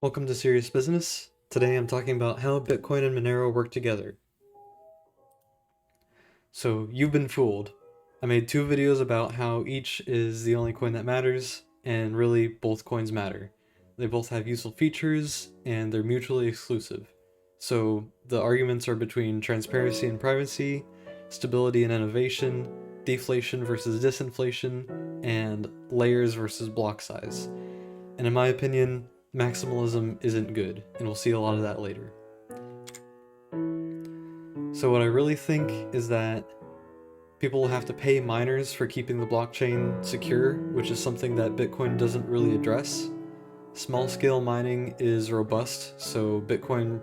Welcome to Serious Business. Today I'm talking about how Bitcoin and Monero work together. So you've been fooled. I made two videos about how each is the only coin that matters, and really both coins matter. They both have useful features, and they're mutually exclusive. So the arguments are between transparency and privacy, stability and innovation, deflation versus disinflation, and layers versus block size. And in my opinion, maximalism isn't good, and we'll see a lot of that later. So what I really think is that people will have to pay miners for keeping the blockchain secure, which is something that Bitcoin doesn't really address. Small-scale mining is robust, so Bitcoin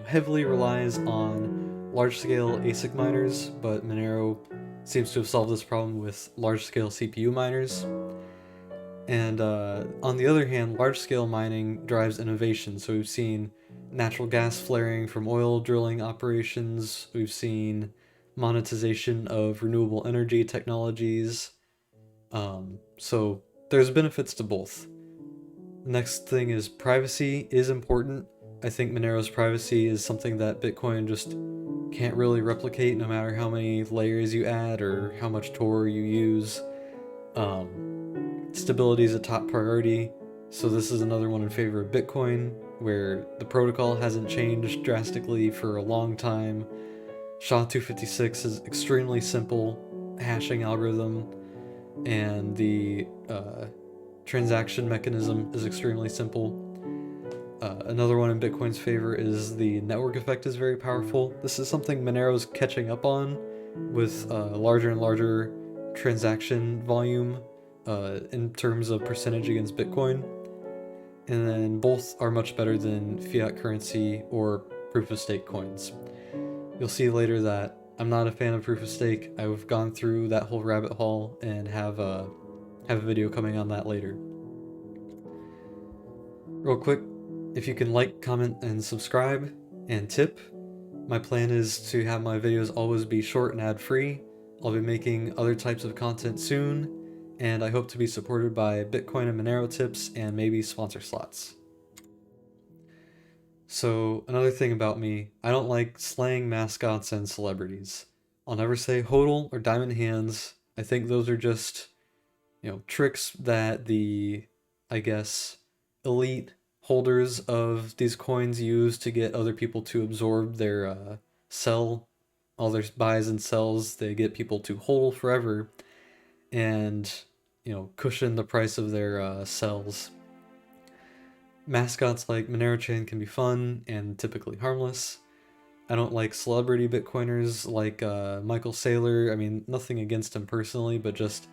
heavily relies on large-scale ASIC miners, but Monero seems to have solved this problem with large-scale CPU miners. And on the other hand, large-scale mining drives innovation. So we've seen natural gas flaring from oil drilling operations. We've seen monetization of renewable energy technologies. So there's benefits to both. Next thing is privacy is important. I think Monero's privacy is something that Bitcoin just can't really replicate no matter how many layers you add or how much Tor you use. Stability is a top priority, so this is another one in favor of Bitcoin, where the protocol hasn't changed drastically for a long time. SHA-256 is extremely simple hashing algorithm, and the transaction mechanism is extremely simple. Another one in Bitcoin's favor is the network effect is very powerful. This is something Monero's catching up on with larger and larger transaction volume in terms of percentage against Bitcoin, and then both are much better than fiat currency or proof-of-stake coins. You'll see later that I'm not a fan of proof-of-stake. I've gone through that whole rabbit hole and have a video coming on that later. Real quick, if you can like, comment, and subscribe, and tip. My plan is to have my videos always be short and ad-free. I'll be making other types of content soon, and I hope to be supported by Bitcoin and Monero tips and maybe sponsor slots. So another thing about me, I don't like slaying mascots and celebrities. I'll never say HODL or diamond hands. I think those are just, tricks that the, elite holders of these coins use to get other people to absorb their all their buys and sells. They get people to hold forever and cushion the price of their sells. Mascots like Monero Chain can be fun and typically harmless. I don't like celebrity Bitcoiners like Michael Saylor. I mean, nothing against him personally, but just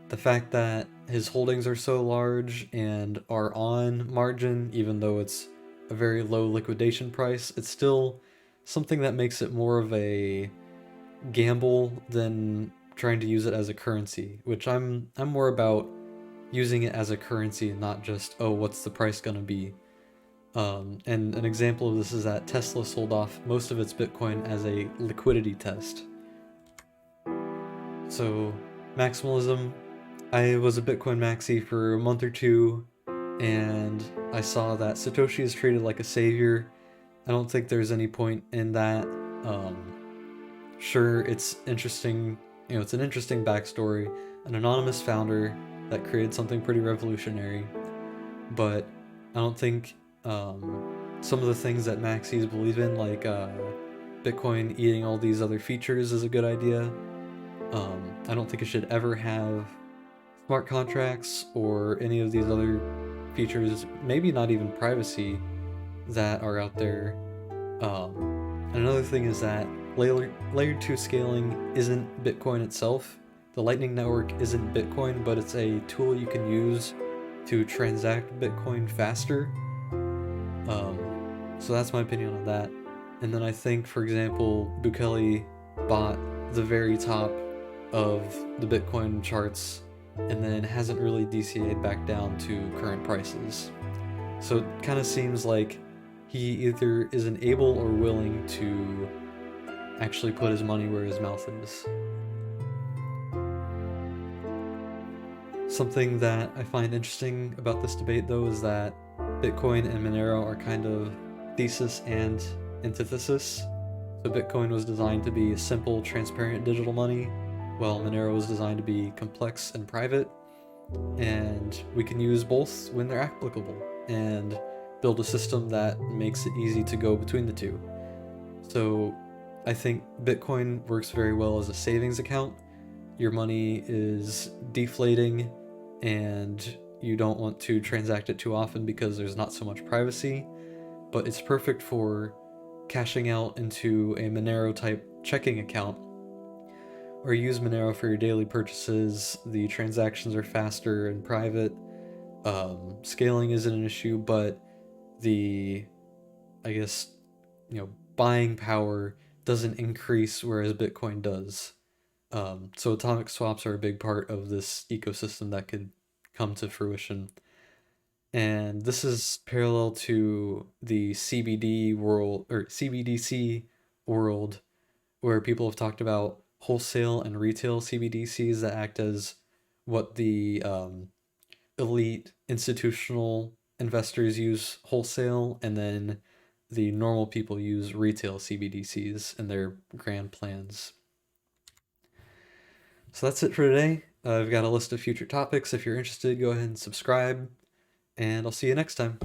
the fact that his holdings are so large and are on margin, even though it's a very low liquidation price, it's still something that makes it more of a gamble than trying to use it as a currency, which I'm more about using it as a currency and not just, oh, what's the price gonna be? And an example of this is that Tesla sold off most of its Bitcoin as a liquidity test. So, maximalism. I was a Bitcoin maxi for a month or two, and I saw that Satoshi is treated like a savior. I don't think there's any point in that. Sure, it's interesting, it's an interesting backstory, an anonymous founder that created something pretty revolutionary, but I don't think some of the things that maxis believe in, like Bitcoin eating all these other features, is a good idea. I don't think it should ever have smart contracts or any of these other features, maybe not even privacy, that are out there. Another thing is that layer 2 scaling isn't Bitcoin itself. The Lightning Network isn't Bitcoin, but it's a tool you can use to transact Bitcoin faster. So that's my opinion on that. And then I think, for example, Bukele bought the very top of the Bitcoin charts and then hasn't really DCA'd back down to current prices. So it kind of seems like he either isn't able or willing to actually put his money where his mouth is. Something that I find interesting about this debate, though, is that Bitcoin and Monero are kind of thesis and antithesis. So Bitcoin was designed to be a simple, transparent digital money, while Monero was designed to be complex and private. And we can use both when they're applicable and build a system that makes it easy to go between the two. So I think Bitcoin works very well as a savings account. Your money is deflating and you don't want to transact it too often because there's not so much privacy, but it's perfect for cashing out into a Monero type checking account or use Monero for your daily purchases. The transactions are faster and private. Scaling isn't an issue, but the, I guess, buying power doesn't increase, whereas Bitcoin does. So atomic swaps are a big part of this ecosystem that could come to fruition. And this is parallel to the CBD world or CBDC world, where people have talked about wholesale and retail CBDCs that act as what the elite institutional investors use wholesale, and then the normal people use retail CBDCs in their grand plans. So that's it for today. I've got a list of future topics. If you're interested, go ahead and subscribe, and I'll see you next time.